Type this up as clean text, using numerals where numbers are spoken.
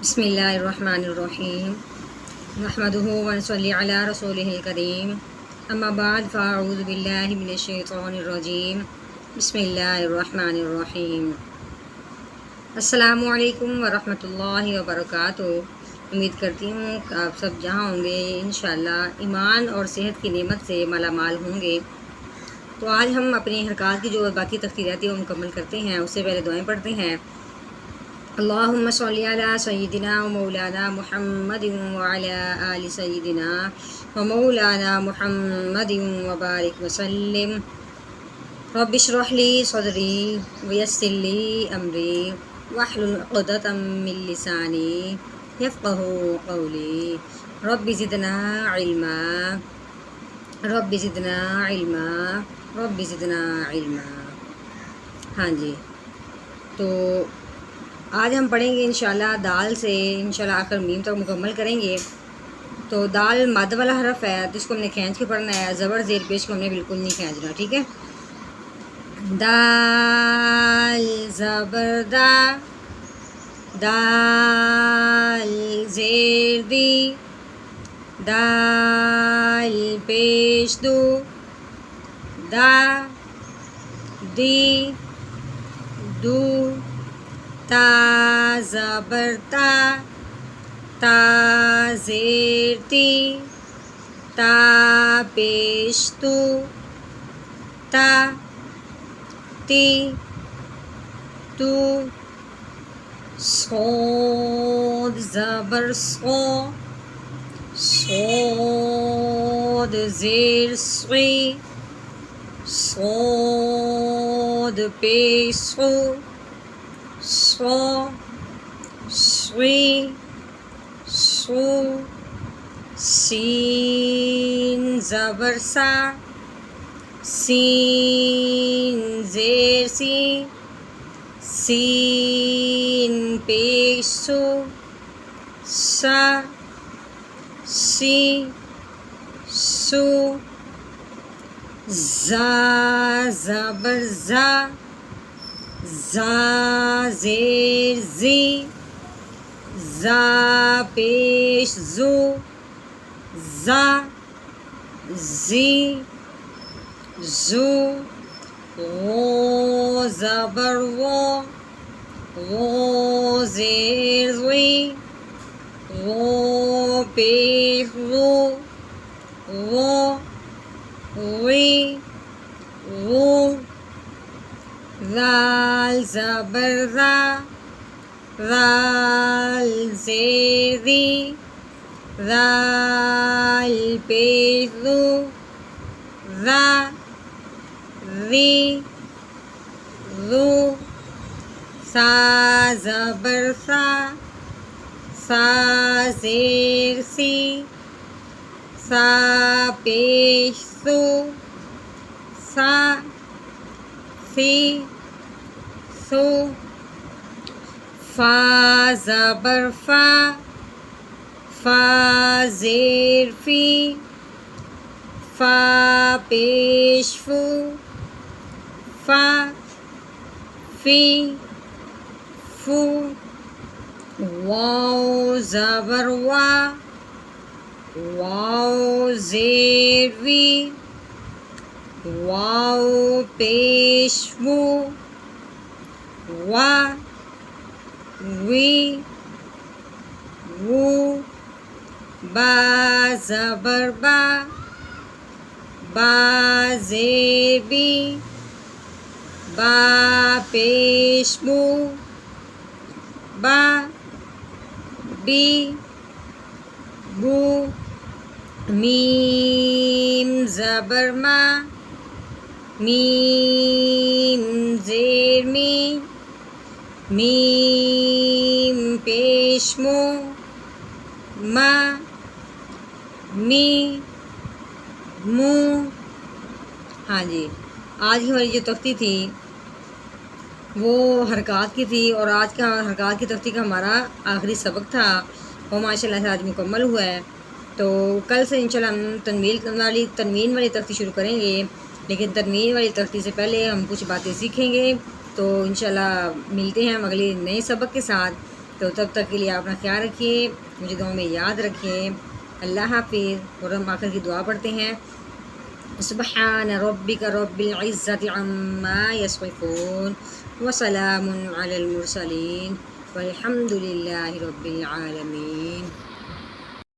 बिस्मिल्लाहिर्रहमानिर्रहीम नहमदुहु व नसल्ली अला रसूलिहिल करीम अम्मा बाद फ़अऊज़ु बिल्लाहि मिनश शैतानिर रजीम बिस्मिल्लाहिर्रहमानिर्रहीम। अस्सलामु अलैकुम व रहमतुल्लाहि व बरकातुहू। उम्मीद करती हूँ कि आप सब जहाँ होंगे इंशाअल्लाह ईमान और सेहत की नेमत से मालामाल होंगे। तो आज हम अपनी हरकत की जो बाकी तख्ती रहती है वो मुकम्मल करते हैं। उससे पहले दुआएं पढ़ते हैं। अल्लाहुम्मा सल्ली अला सय्यिदिना व मौलाना मुहम्मदिन व अला आलि सय्यिदिना व मौलाना मुहम्मदिन व बारिक व सल्लिम। रब्बि इश्रह ली सदरी व यस्सिर ली अमरी वहलुल उक़दतम मिन लिसानी यफ़क़हू क़ौली। Rabbi ज़िदना इल्मा rabbi ज़िदना इल्मा rabbi ज़िदना इल्मा। हाँ जी, तो आज हम पढ़ेंगे इंशाल्लाह दाल से इंशाल्लाह आखिर मीम तक मुकम्मल करेंगे। तो दाल मद वाला हरफ है तो इसको हमने खींच के पढ़ना है। ज़बर ज़ेर पेश को हमने बिल्कुल नहीं खींचना, ठीक है। दाल ज़बर दा, दाल ज़ेर दी, दाल पेश दो, दा दी दू, ता ज़बर ता, ता ज़ेर ती, ता पेश तू, ता ती तू, सोद ज़बर सो, सोद ज़ेर स्वी, सोद पेश सो, सो स्वी सू, सीन ज़बर सा, सीन ज़ेर सी, सीन पेश सू, सा सी सू, ज़ा ज़बर ज़ा, ज़ा ज़ेर ज़ी, ज़ा पेश ज़ू, ज़ा ज़ी ज़ू, वो ज़बर वो, वो ज़ेर ज़ी, वो पेश वो, वो वी वो, ज़ाल ज़बर ज़ा, ज़ाल ज़ेर ज़ी, ज़ाल पेश ज़ू, ज़ा ज़ी ज़ू, सा ज़बर सा, सा ज़ेर सी, सा पेश सू, सा सी सू, फा ज़बर फा, फा ज़ेर फी, फा पेश फू, फा फी फू, वाव ज़बर वा, वाव ज़ेर वी, वाव पेश वू, वा वी वू, बा ज़बर बा, बा ज़ेर बी, बा पेश बू, बा बी बू, मीम ज़बर मा, मीम ज़ेर मी, मीम पेश मो, मा मी मू। हाँ जी, आज की हमारी जो तख्ती थी वो हरकत की थी और आज का हरकत की तख्ती का हमारा आखिरी सबक था वो माशाल्लाह से आज मुकम्मल हुआ है। तो कल से इंशाल्लाह हम तनवीन वाली तख्ती शुरू करेंगे, लेकिन तनवीन वाली तख्ती से पहले हम कुछ बातें सीखेंगे। तो इंशाल्लाह मिलते हैं हम अगले नए सबक के साथ। तो तब तक के लिए अपना ख्याल रखिए, मुझे दुआ में याद रखिए। अल्लाह हाफिज़। और हम आखिर की दुआ पढ़ते हैं, सुब्हान रब्बिका रब्बिल इज़्ज़ति अम्मा यसिफ़ून व सलामुन अलल मुरसलीन वल्हम्दुलिल्लाहि रब्बिल आलमीन।